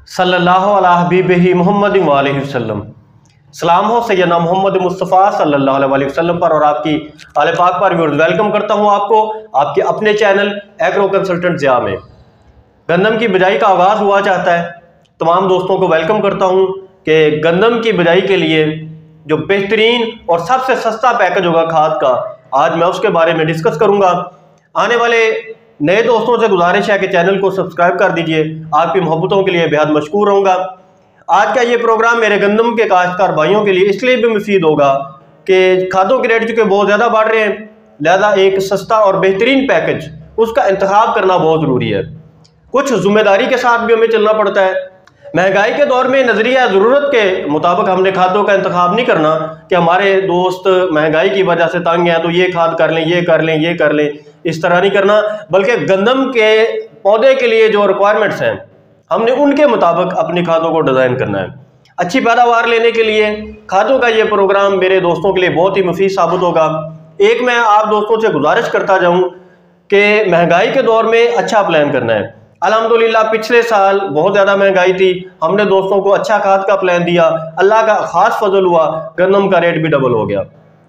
सल्लल्लाहु अला हबीबिही मुहम्मद वालैहि वसल्लम। सलाम हो सैयदना मोहम्मद मुस्तफ़ा सल्लल्लाहु अलैहि वसल्लम पर और आपकी आले पाक पर भी वेलकम करता हूँ आपको आपके अपने चैनल एग्रो कंसल्टेंट ज़िया में। गंदम की बिजाई का आगाज़ हुआ चाहता है। तमाम दोस्तों को वेलकम करता हूँ कि गंदम की बिजाई के लिए जो बेहतरीन और सबसे सस्ता पैकेज होगा खाद का, आज मैं उसके बारे में डिस्कस करूँगा। आने वाले नए दोस्तों से गुजारिश है कि चैनल को सब्सक्राइब कर दीजिए। आपकी मोहब्बतों के लिए बेहद मशकूर रहूँगा। आज का ये प्रोग्राम मेरे गंदम के काश्तकार भाइयों के लिए इसलिए भी मुफीद होगा कि खादों के रेट चूँकि बहुत ज़्यादा बढ़ रहे हैं, लिहाजा एक सस्ता और बेहतरीन पैकेज उसका इंतखाब करना बहुत ज़रूरी है। कुछ जिम्मेदारी के साथ भी हमें चलना पड़ता है। महंगाई के दौर में नज़रिया ज़रूरत के मुताबिक हमने खादों का इंतखाब नहीं करना कि हमारे दोस्त महंगाई की वजह से तंग हैं तो ये खाद कर लें, ये कर लें, ये कर लें, इस तरह नहीं करना, बल्कि गंदम के पौधे के लिए जो रिक्वायरमेंट्स हैं हमने उनके मुताबिक अपनी खादों को डिज़ाइन करना है। अच्छी पैदावार लेने के लिए खादों का ये प्रोग्राम मेरे दोस्तों के लिए बहुत ही मुफीद साबित होगा। एक मैं आप दोस्तों से गुजारिश करता जाऊँ कि महंगाई के दौर में अच्छा प्लान करना है। अल्हम्दुलिल्लाह पिछले साल बहुत ज़्यादा महंगाई थी, हमने दोस्तों को अच्छा खाद का प्लान दिया, अल्लाह का खास फजल हुआ, गंदम का रेट भी डबल हो गया।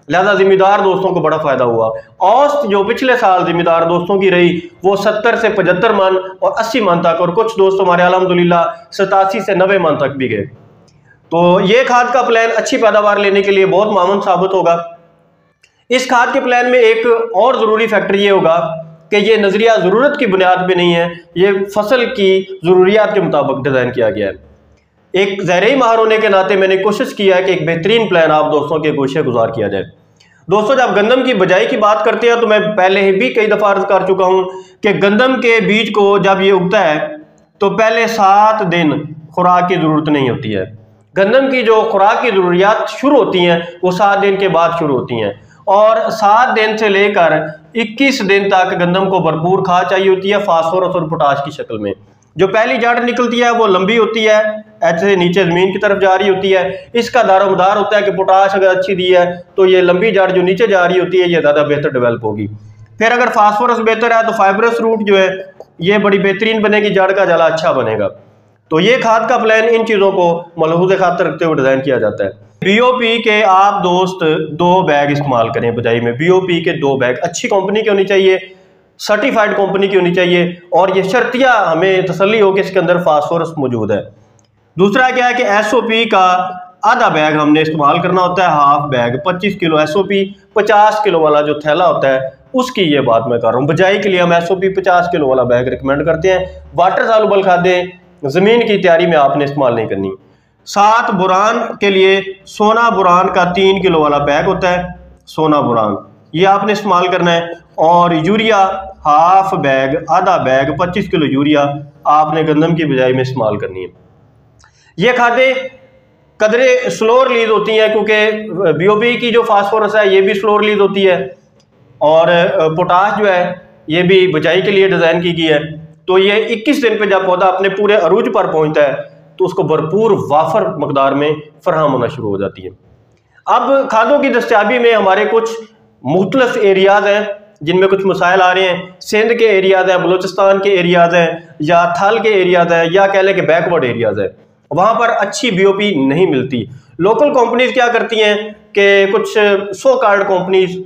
लिहाजा जिम्मेदार दोस्तों को बड़ा फ़ायदा हुआ। औसत जो पिछले साल जिम्मेदार दोस्तों की रही वो 70 से 75 मन और 80 मन तक, और कुछ दोस्त हमारे अल्हम्दुलिल्लाह 87 से 90 मन तक भी गए। तो ये खाद का प्लान अच्छी पैदावार लेने के लिए बहुत मामून साबित होगा। इस खाद के प्लान में एक और ज़रूरी फैक्टर ये होगा कि ये नज़रिया ज़रूरत की बुनियाद पे नहीं है, ये फसल की ज़रूरियात के मुताबिक डिज़ाइन किया गया है। एक ज़राई माहिर होने के नाते मैंने कोशिश किया है कि एक बेहतरीन प्लान आप दोस्तों के गोशे गुजार किया जाए। दोस्तों, जब गंदम की बिजाई की बात करते हैं तो मैं पहले ही भी कई दफ़ा अर्ज कर चुका हूँ कि गंदम के बीज को जब ये उगता है तो पहले 7 दिन खुराक की ज़रूरत नहीं होती है। गंदम की जो खुराक की ज़रूरियात शुरू होती हैं वो 7 दिन के बाद शुरू होती हैं, और 7 दिन से लेकर 21 दिन तक गंदम को भरपूर खाद चाहिए होती है फास्फोरस और पोटाश की शक्ल में। जो पहली जड़ निकलती है वो लंबी होती है, ऐसे नीचे ज़मीन की तरफ जा रही होती है। इसका दारोमदार होता है कि पोटाश अगर अच्छी दी है तो ये लंबी जड़ जो नीचे जा रही होती है ये ज़्यादा बेहतर डेवलप होगी। फिर अगर फास्फोरस बेहतर है तो फाइब्रस रूट जो है ये बड़ी बेहतरीन बनेगी, जड़ का जला अच्छा बनेगा। तो ये खाद का प्लान इन चीज़ों को मलहूज़ खातिर रखते हुए डिज़ाइन किया जाता है। बीओपी के आप दोस्त 2 बैग इस्तेमाल करें बिजाई में। बीओपी के 2 बैग अच्छी कंपनी की होनी चाहिए, सर्टिफाइड कंपनी की होनी चाहिए, और ये शर्तिया हमें तसल्ली हो कि इसके अंदर फास्फोरस मौजूद है। दूसरा क्या है कि एसओपी का आधा बैग हमने इस्तेमाल करना होता है, half bag 25 kilo SOP, 50 kilo वाला जो थैला होता है उसकी ये बात मैं कर रहा हूँ। बिजाई के लिए हम एसओपी 50 किलो वाला बैग रिकमेंड करते हैं। वाटर सालुबल खादें ज़मीन की तैयारी में आपने इस्तेमाल नहीं करनी। 7 बुरान के लिए सोना बुरान का 3 किलो वाला बैग होता है, सोना बुरान ये आपने इस्तेमाल करना है। और यूरिया हाफ बैग, आधा बैग 25 किलो यूरिया आपने गंदम की बिजाई में इस्तेमाल करनी है। ये खादें कदरे स्लो रिलीज होती हैं क्योंकि बीओपी की जो फास्फोरस है ये भी स्लो रिलीज होती है, और पोटाश जो है ये भी बिजाई के लिए डिज़ाइन की गई है। तो ये 21 दिन पे जब पौधा अपने पूरे अरूज पर पहुंचता है तो उसको भरपूर वाफर मकदार में फराहम होना शुरू हो जाती है। अब खादों की दस्तयाबी में हमारे कुछ मुख्तलिफ एरियाज़ हैं जिनमें कुछ मसाइल आ रहे हैं। सिंध के एरियाज़ हैं, बलूचिस्तान के एरियाज़ हैं, या थल के एरियाज़ हैं, या कह लें कि बैकवर्ड एरियाज़ है, वहाँ पर अच्छी बीओपी नहीं मिलती। लोकल कंपनीज क्या करती हैं कि कुछ सो कार्ड कंपनीज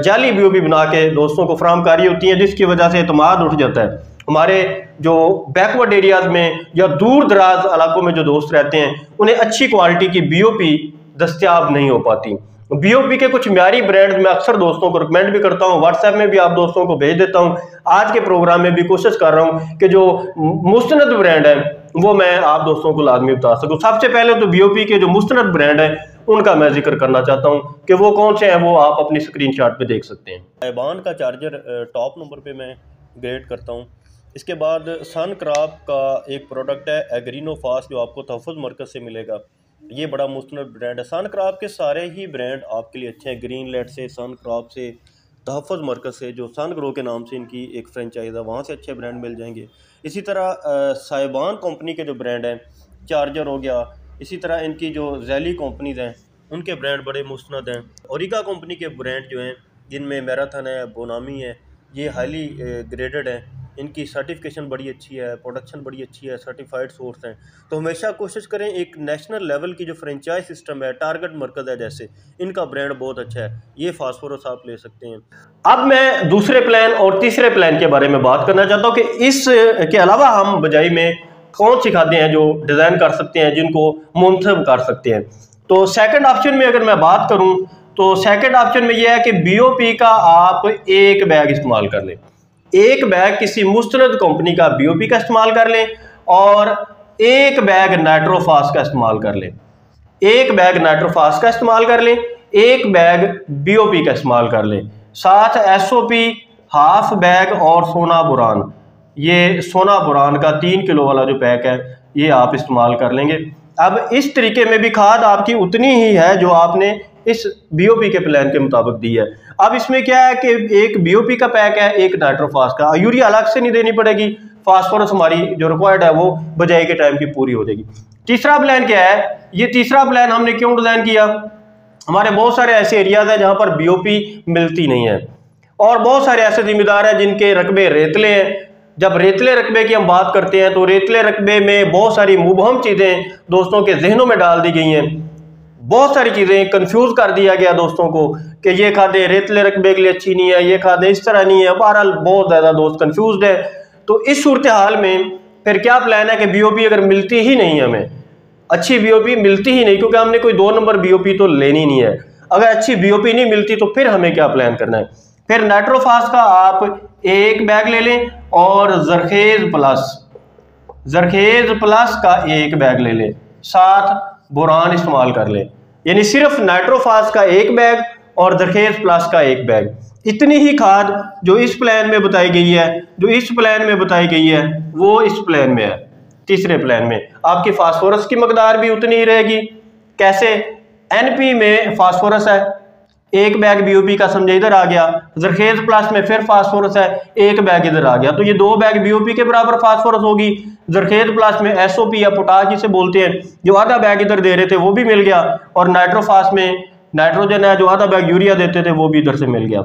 जाली बीओपी बना के दोस्तों को फराहम कारी होती हैं, जिसकी वजह से एतमाद उठ जाता है। हमारे जो बैकवर्ड एरियाज में या दूर दराज इलाकों में जो दोस्त रहते हैं उन्हें अच्छी क्वालिटी की बीओपी दस्तयाब नहीं हो पाती। बीओपी के कुछ म्यारी ब्रांड मैं अक्सर दोस्तों को रिकमेंड भी करता हूँ, व्हाट्सएप में भी आप दोस्तों को भेज देता हूँ। आज के प्रोग्राम में भी कोशिश कर रहा हूँ कि जो मुस्तनद ब्रांड है वो मैं आप दोस्तों को लाजमी बता सकूँ। सबसे पहले तो बीओपी के जो मुस्तनद ब्रांड है उनका मैं जिक्र करना चाहता हूँ कि वो कौन से हैं, वो आप अपनी स्क्रीनशॉट पे देख सकते हैं। साइबान का चार्जर टॉप नंबर पे मैं ग्रेड करता हूँ। इसके बाद सन क्रॉप का एक प्रोडक्ट है एग्रीनो फास्ट जो आपको तहफ़्फ़ुज़ मरकज़ से मिलेगा। ये बड़ा मुस्तनद ब्रांड है। सन क्रॉप के सारे ही ब्रांड आपके लिए अच्छे हैं, ग्रीन लेट से, सन क्रॉप से, तहफ़्फ़ुज़ मरकज़ से, जो सन ग्रो के नाम से इनकी एक फ्रेंचाइज़ है, वहाँ से अच्छे ब्रांड मिल जाएंगे। इसी तरह साइबान कंपनी के जो ब्रांड हैं, चार्जर हो गया, इसी तरह इनकी जो जैली कंपनीज़ हैं उनके ब्रांड बड़े मुस्तनद हैं। ओरिगा कंपनी के ब्रांड जो हैं जिनमें मैराथन है, बोनामी है, ये हाईली ग्रेडेड हैं। इनकी सर्टिफिकेशन बड़ी अच्छी है, प्रोडक्शन बड़ी अच्छी है, सर्टिफाइड सोर्स हैं। तो हमेशा कोशिश करें एक नेशनल लेवल की जो फ्रेंचाइज सिस्टम है, टारगेट मरकज़ है, जैसे इनका ब्रांड बहुत अच्छा है, ये फास्फोरस आप ले सकते हैं। अब मैं दूसरे प्लान और तीसरे प्लान के बारे में बात करना चाहता हूँ कि इसके अलावा हम बजाई में कौन सी खादें हैं जो डिज़ाइन कर सकते हैं, जिनको मुंतखब कर सकते हैं। तो सेकंड ऑप्शन में अगर मैं बात करूं तो सेकंड ऑप्शन में यह है कि बीओपी का आप एक बैग इस्तेमाल कर लें, एक बैग किसी मुस्तनद कंपनी का बीओपी का इस्तेमाल कर लें और एक बैग नाइट्रोफास का इस्तेमाल कर लें, एक बैग नाइट्रोफास का इस्तेमाल कर लें, एक बैग बीओपी का इस्तेमाल कर लें, साथ एसओपी हाफ बैग और सोना बुरान, ये सोना बुरान का 3 किलो वाला जो पैक है ये आप इस्तेमाल कर लेंगे। अब इस तरीके में भी खाद आपकी उतनी ही है जो आपने इस बीओपी के प्लान के मुताबिक दी है। अब इसमें क्या है कि एक बीओपी का पैक है, एक नाइट्रोफास का, यूरिया अलग से नहीं देनी पड़ेगी, फास्फोरस हमारी जो रिक्वायर्ड है वो बजाई के टाइम की पूरी हो जाएगी। तीसरा प्लान क्या है, ये तीसरा प्लान हमने क्यों डिजाइन किया, हमारे बहुत सारे ऐसे एरियाज हैं जहां पर बीओपी मिलती नहीं है और बहुत सारे ऐसे जिम्मेदार हैं जिनके रकबे रेतले हैं। जब रेतले रकबे की हम बात करते हैं तो रेतले रकबे में बहुत सारी मुबहम चीज़ें दोस्तों के जहनों में डाल दी गई हैं, बहुत सारी चीज़ें कंफ्यूज कर दिया गया दोस्तों को कि ये खादें रेतले रकबे के लिए अच्छी नहीं है, ये खादें इस तरह नहीं है, बहरहाल बहुत ज़्यादा दोस्त कंफ्यूज है। तो इस सूरत हाल में फिर क्या प्लान है कि बीओपी अगर मिलती ही नहीं है, हमें अच्छी बीओपी मिलती ही नहीं, क्योंकि हमने कोई 2 नंबर बीओपी तो लेनी नहीं है, अगर अच्छी बीओपी नहीं मिलती तो फिर हमें क्या प्लान करना है, फिर नाइट्रोफास का आप एक बैग ले लें और जरखेज प्लस का एक बैग ले लें, साथ बोरान इस्तेमाल कर लें, यानी सिर्फ नाइट्रोफास का एक बैग और जरखेज प्लस का एक बैग। इतनी ही खाद जो इस प्लान में बताई गई है, जो इस प्लान में बताई गई है वो इस प्लान में है। तीसरे प्लान में आपकी फास्फोरस की मकदार भी उतनी ही रहेगी। कैसे, एनपी में फास्फोरस है, एक बैग बीओपी का समझे इधर आ गया, जरखेज प्लस में फिर फास्फोरस है, एक बैग इधर आ गया, तो ये 2 बैग बीओपी के बराबर फास्फोरस होगी। जरखेज प्लस में एसओपी या पोटाश जिसे बोलते हैं, जो आधा बैग इधर दे रहे थे वो भी मिल गया, और नाइट्रोफास में नाइट्रोजन है जो आधा बैग यूरिया देते थे वो भी इधर से मिल गया।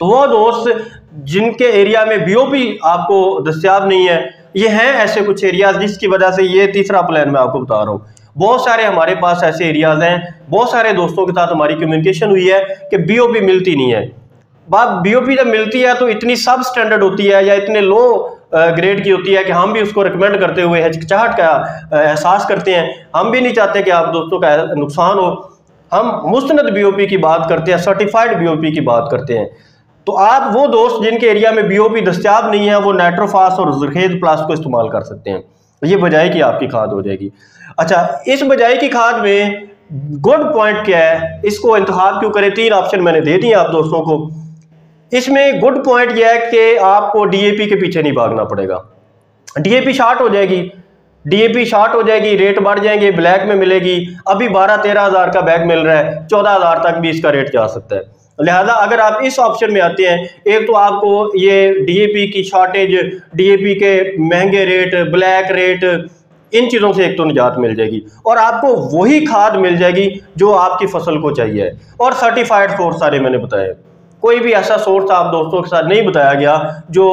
तो वो दोस्त जिनके एरिया में बीओपी आपको दस्तियाब नहीं है, ये हैं ऐसे कुछ एरियाज जिसकी वजह से ये तीसरा प्लान मैं आपको बता रहा हूँ। बहुत सारे हमारे पास ऐसे एरियाज हैं, बहुत सारे दोस्तों के साथ हमारी कम्युनिकेशन हुई है कि बीओपी मिलती नहीं है। बात बीओपी जब मिलती है तो इतनी सब स्टैंडर्ड होती है या इतने लो ग्रेड की होती है कि हम भी उसको रिकमेंड करते हुए हिचकिचाहट का एहसास करते हैं। हम भी नहीं चाहते कि आप दोस्तों का नुकसान हो, हम मुस्तनद बीओपी की बात करते हैं, सर्टिफाइड बीओपी की बात करते हैं। तो आप वो दोस्त जिनके एरिया में बीओपी दस्तियाब नहीं है वो नाइट्रोफास और जरखेज प्लस को इस्तेमाल कर सकते हैं, ये बजाई की आपकी खाद हो जाएगी। अच्छा, इस बजाई की खाद में गुड पॉइंट क्या है, इसको इंतखाब क्यों करें, 3 ऑप्शन मैंने दे दिए आप दोस्तों को। इसमें गुड पॉइंट यह है कि आपको डीएपी के पीछे नहीं भागना पड़ेगा। डीएपी शार्ट हो जाएगी, डीएपी शार्ट हो जाएगी, रेट बढ़ जाएंगे, ब्लैक में मिलेगी। अभी 12-13 हज़ार का बैग मिल रहा है, 14 हज़ार तक भी इसका रेट जा सकता है। लिहाजा अगर आप इस ऑप्शन में आते हैं, एक तो आपको ये डीएपी की शॉर्टेज, डीएपी के महंगे रेट, ब्लैक रेट, इन चीज़ों से एक तो निजात मिल जाएगी और आपको वही खाद मिल जाएगी जो आपकी फसल को चाहिए, और सर्टिफाइड सोर्स सारे मैंने बताए। कोई भी ऐसा सोर्स आप दोस्तों के साथ नहीं बताया गया जो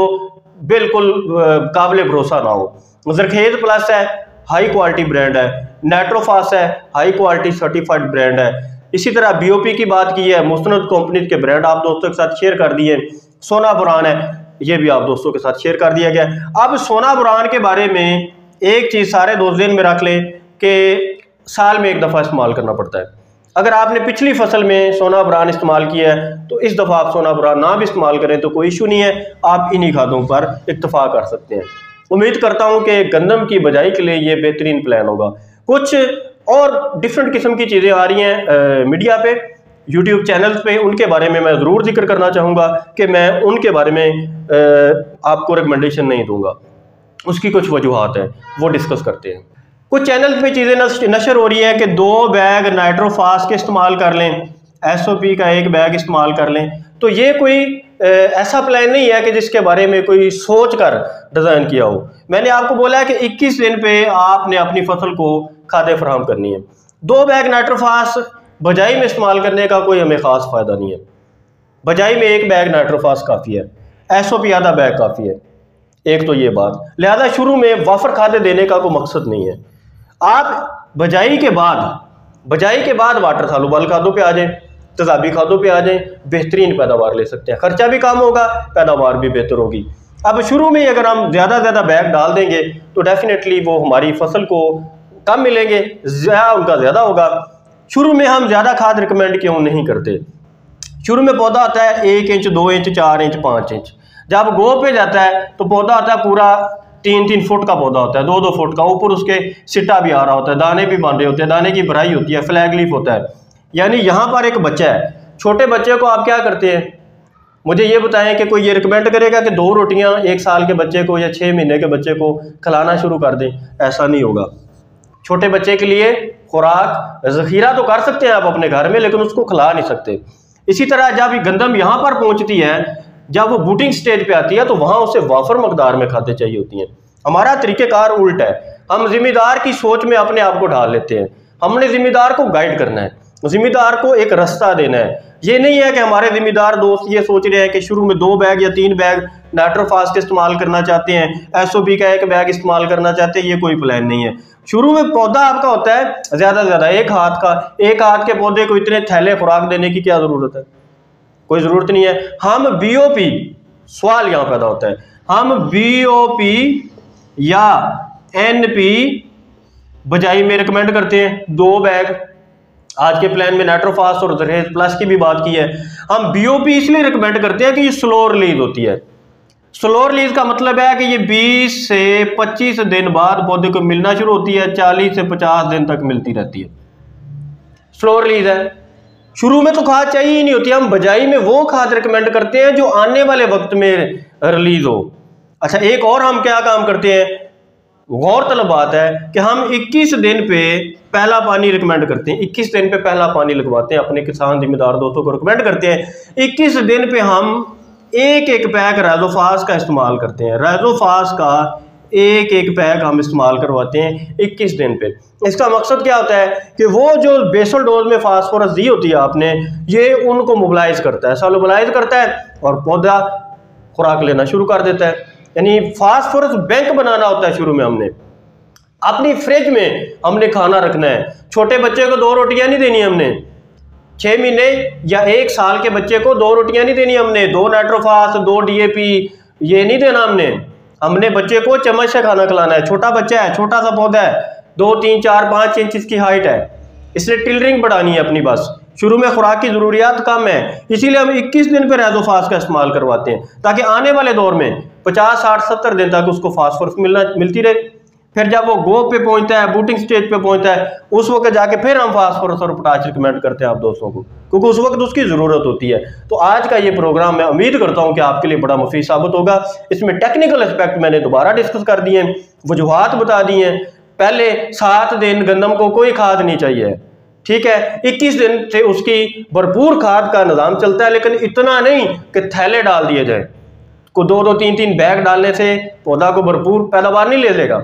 बिल्कुल काबिल भरोसा ना हो। जरखेज प्लस है, हाई क्वालिटी ब्रांड है, नाइट्रोफास है, हाई क्वालिटी सर्टिफाइड ब्रांड है। इसी तरह बीओपी की बात की है, मुस्तनद कंपनी के ब्रांड आप दोस्तों के साथ शेयर कर दिए। सोना बुरान है, ये भी आप दोस्तों के साथ शेयर कर दिया गया। अब सोना बुरान के बारे में एक चीज़ सारे दोस्त ज़हन में रख लें कि साल में एक दफ़ा इस्तेमाल करना पड़ता है। अगर आपने पिछली फसल में सोना बुरान इस्तेमाल किया है तो इस दफ़ा आप सोना बुरान ना भी इस्तेमाल करें तो कोई इशू नहीं है, आप इन्हीं खादों पर इत्तफाक कर सकते हैं। उम्मीद करता हूं कि गंदम की बजाई के लिए ये बेहतरीन प्लान होगा। कुछ और डिफरेंट किस्म की चीज़ें आ रही हैं मीडिया पे, यूट्यूब चैनल्स पे, उनके बारे में मैं ज़रूर जिक्र करना चाहूँगा कि मैं उनके बारे में आपको रिकमेंडेशन नहीं दूंगा, उसकी कुछ वजूहात हैं, वो डिस्कस करते हैं। कुछ चैनल्स पे चीज़ें नशर हो रही है कि 2 बैग नाइट्रोफास के इस्तेमाल कर लें, एसओपी का एक बैग इस्तेमाल कर लें। तो ये कोई ऐसा प्लान नहीं है कि जिसके बारे में कोई सोच कर डिज़ाइन किया हो। मैंने आपको बोला है कि 21 दिन पे आपने अपनी फसल को खादें फराहम करनी है। 2 बैग नाइट्रोफास बजाई में इस्तेमाल करने का कोई हमें ख़ास फ़ायदा नहीं है। बजाई में एक बैग नाइट्रोफास काफ़ी है, एसओपी आधा बैग काफ़ी है। एक तो ये बात, लिहाजा शुरू में वाफर खादे देने का कोई मकसद नहीं है। आप बजाई के बाद वाटर सालुबल खादों पे आ जाएं, तेजाबी खादों पे आ जाएं, बेहतरीन पैदावार ले सकते हैं, खर्चा भी कम होगा, पैदावार भी बेहतर होगी। अब शुरू में अगर हम ज़्यादा बैग डाल देंगे तो डेफिनेटली वो हमारी फसल को कम मिलेंगे, उनका ज़्यादा होगा। शुरू में हम ज़्यादा खाद रिकमेंड क्यों नहीं करते? शुरू में पौधा आता है 1 इंच, 2 इंच, 4 इंच, 5 इंच। जब गो पे जाता है तो पौधा आता है पूरा 3-3 फुट का पौधा होता है, 2-2 फुट का, ऊपर उसके सिट्टा भी आ रहा होता है, दाने भी बांधे होते हैं, दाने की भराई होती है, फ्लैग लीफ होता है। यानी यहाँ पर एक बच्चा है, छोटे बच्चे को आप क्या करते हैं? मुझे ये बताएं कि कोई ये रिकमेंड करेगा कि 2 रोटियां 1 साल के बच्चे को या 6 महीने के बच्चे को खिलाना शुरू कर दें? ऐसा नहीं होगा। छोटे बच्चे के लिए खुराक ज़ख़ीरा तो कर सकते हैं आप अपने घर में, लेकिन उसको खिला नहीं सकते। इसी तरह जब गंदम यहाँ पर पहुँचती है, जब वो बूटिंग स्टेज पे आती है, तो वहाँ उसे वाफर मकदार में खाते चाहिए होती हैं। हमारा तरीक़ेकार उल्टा है, हम जिम्मेदार की सोच में अपने आप को ढाल लेते हैं। हमने जिम्मेदार को गाइड करना है, जिम्मेदार को एक रास्ता देना है। ये नहीं है कि हमारे जिम्मेदार दोस्त ये सोच रहे हैं कि शुरू में 2 बैग या 3 बैग नाइट्रोफास्ट इस्तेमाल करना चाहते हैं, SOP का 1 बैग इस्तेमाल करना चाहते हैं, ये कोई प्लान नहीं है। शुरू में पौधा आपका होता है ज़्यादा 1 हाथ का, 1 हाथ के पौधे को इतने थैले खुराक देने की क्या ज़रूरत है? कोई ज़रूरत नहीं है। हम BOP, सवाल यहाँ पैदा होता है, हम BOP या NP बजाई में रिकमेंड करते हैं 2 बैग। आज के प्लान में नाइट्रोफास और जरहेज प्लस की भी बात की है। हम BOP इसलिए रिकमेंड करते हैं कि ये स्लो रिलीज होती है। स्लो रिलीज का मतलब है कि ये 20 से 25 दिन बाद पौधे को मिलना शुरू होती है, 40 से 50 दिन तक मिलती रहती है। स्लो रिलीज है। शुरू में तो खाद चाहिए ही नहीं होती। हम बजाई में वो खाद रिकमेंड करते हैं जो आने वाले वक्त में रिलीज हो। अच्छा, एक और हम क्या काम करते हैं, गौरतलब बात है कि हम 21 दिन पे पहला पानी रिकमेंड करते हैं। 21 दिन पे पहला पानी लगवाते हैं, अपने किसान जिम्मेदार दोस्तों को रिकमेंड करते हैं। 21 दिन पे हम एक पैक राइजोफास का इस्तेमाल करते हैं। राइजोफास का एक पैक हम इस्तेमाल करवाते हैं 21 दिन पे। इसका मकसद क्या होता है कि वो जो बेसल डोज में फास्फोरस दी होती है आपने, ये उनको मोबिलाइज करता है, सॉल्युबलाइज करता है और पौधा खुराक लेना शुरू कर देता है। यानी फास्फोरस बैंक बनाना होता है। शुरू में हमने अपनी फ्रिज में हमने खाना रखना है। छोटे बच्चे को 2 रोटियां नहीं देनी हमने, 6 महीने या 1 साल के बच्चे को 2 रोटियां नहीं देनी हमने, 2 नाइट्रोफास, 2 DAP ये नहीं देना हमने बच्चे को चम्मच से खाना खिलाना है। छोटा बच्चा है, छोटा सा पौधा है, 2, 3, 4, 5 इंच इसकी हाइट है, इसलिए टिलरिंग बढ़ानी है अपनी। बस शुरू में खुराक की ज़रूरियात कम है, इसीलिए हम 21 दिन पे राइजोफास का इस्तेमाल करवाते हैं, ताकि आने वाले दौर में 50, 60, 70 दिन तक उसको फास्फोरस मिलती रहे। फिर जब वो गो पे पहुंचता है, बूटिंग स्टेज पे पहुंचता है, उस वक्त जाके फिर हम फास्फोरस और पोटाश रिकमेंड करते हैं आप दोस्तों को, क्योंकि उस वक्त उसकी ज़रूरत होती है। तो आज का ये प्रोग्राम मैं उम्मीद करता हूँ कि आपके लिए बड़ा मुफीद साबित होगा। इसमें टेक्निकल एस्पेक्ट मैंने दोबारा डिस्कस कर दिए हैं, वजूहात बता दी हैं। पहले 7 दिन गंदम को कोई खाद नहीं चाहिए, ठीक है। 21 दिन से उसकी भरपूर खाद का निज़ाम चलता है, लेकिन इतना नहीं कि थैले डाल दिए जाए। को 2-2, 3-3 बैग डालने से पौधा को भरपूर पैदावार नहीं ले लेगा।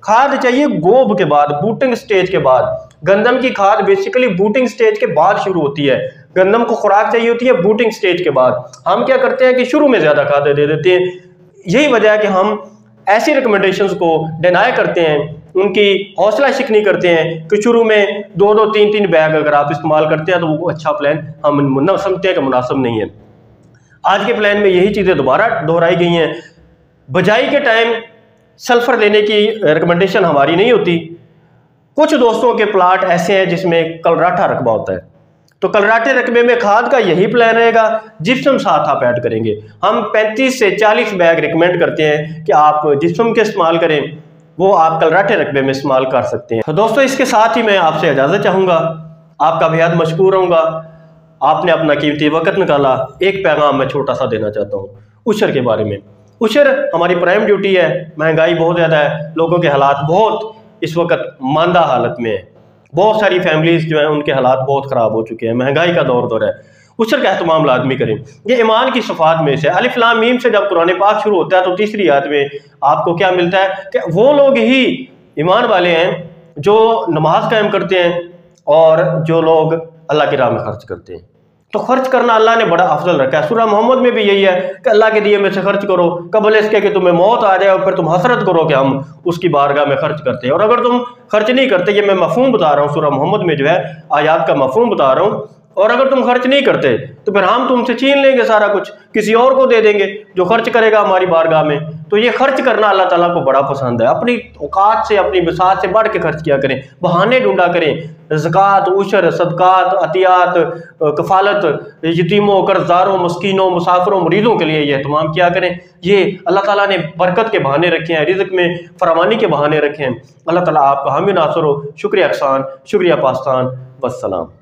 खाद चाहिए गोब के बाद, बूटिंग स्टेज के बाद। गंदम की खाद बेसिकली बूटिंग स्टेज के बाद शुरू होती है। गंदम को खुराक चाहिए होती है बूटिंग स्टेज के बाद। हम क्या करते हैं कि शुरू में ज्यादा खाद दे देते हैं। यही वजह है कि हम ऐसी रिकमेंडेशंस को डिनाई करते हैं, उनकी हौसला शिकनी करते हैं कि शुरू में 2-2, 3-3 बैग अगर आप इस्तेमाल करते हैं तो वो अच्छा प्लान हम समझते हैं कि मुनासिब नहीं है। आज के प्लान में यही चीज़ें दोबारा दोहराई गई हैं। बजाई के टाइम सल्फर देने की रिकमेंडेशन हमारी नहीं होती। कुछ दोस्तों के प्लाट ऐसे हैं जिसमें कलराठा रकबा होता है, तो कलराठे रकबे में खाद का यही प्लान रहेगा, जिप्सम साथ आप ऐड करेंगे। हम 35 से 40 बैग रिकमेंड करते हैं कि आप जिप्सम के इस्तेमाल करें, वो आप कलराठे रकबे में इस्तेमाल कर सकते हैं। तो दोस्तों, इसके साथ ही मैं आपसे इजाज़त चाहूँगा, आपका बेहद मशकूर रहूँगा। आपने अपना कीमती वक्त निकाला। एक पैगाम मैं छोटा सा देना चाहता हूँ उशर के बारे में। उशर हमारी प्राइम ड्यूटी है। महंगाई बहुत ज़्यादा है, लोगों के हालात बहुत इस वक्त मांदा हालत में है। बहुत सारी फैमिलीज जो हैं उनके हालात बहुत ख़राब हो चुके हैं, महंगाई का दौर है। उशर का एहतमाम लाजमी करें। ये ईमान की सफ़ात में से अलिफ लाम मीम से जब कुरान पाक शुरू होता है तो तीसरी आयत में आपको क्या मिलता है कि वो लोग ही ईमान वाले हैं जो नमाज कायम करते हैं और जो लोग अल्लाह की राह में खर्च करते हैं। तो खर्च करना अल्लाह ने बड़ा अफजल रखा है। सूरह मोहम्मद में भी यही है कि अल्लाह के दिए में से खर्च करो कबल इसके कि तुम्हें मौत आ जाए और फिर तुम हसरत करो कि हम उसकी बारगाह में खर्च करते हैं। और अगर तुम खर्च नहीं करते, ये मैं मफहूम बता रहा हूँ, सूरह मोहम्मद में जो है आयात का मफहूम बता रहा हूँ, और अगर तुम खर्च नहीं करते तो फिर हम तुमसे छीन लेंगे सारा कुछ, किसी और को दे देंगे जो खर्च करेगा हमारी बारगाह में। तो ये खर्च करना अल्लाह ताला को बड़ा पसंद है। अपनी औकात से, अपनी बिसात से बढ़ के खर्च किया करें, बहाने ढूंढा करें। ज़कात, उशर, सदकात, अतियात, कफालत, यतीमों, कर्जदारों, मस्कीनों, मुसाफिरों, मरीजों के लिए ये तमाम किया करें। ये अल्लाह ताला ने बरकत के बहाने रखे हैं, रिज़्क़ में फरावानी के बहाने रखे हैं। अल्लाह ताला आपका हामी नासर हो। शुक्रिया अहसान, शुक्रिया पास्तान, वस्सलाम।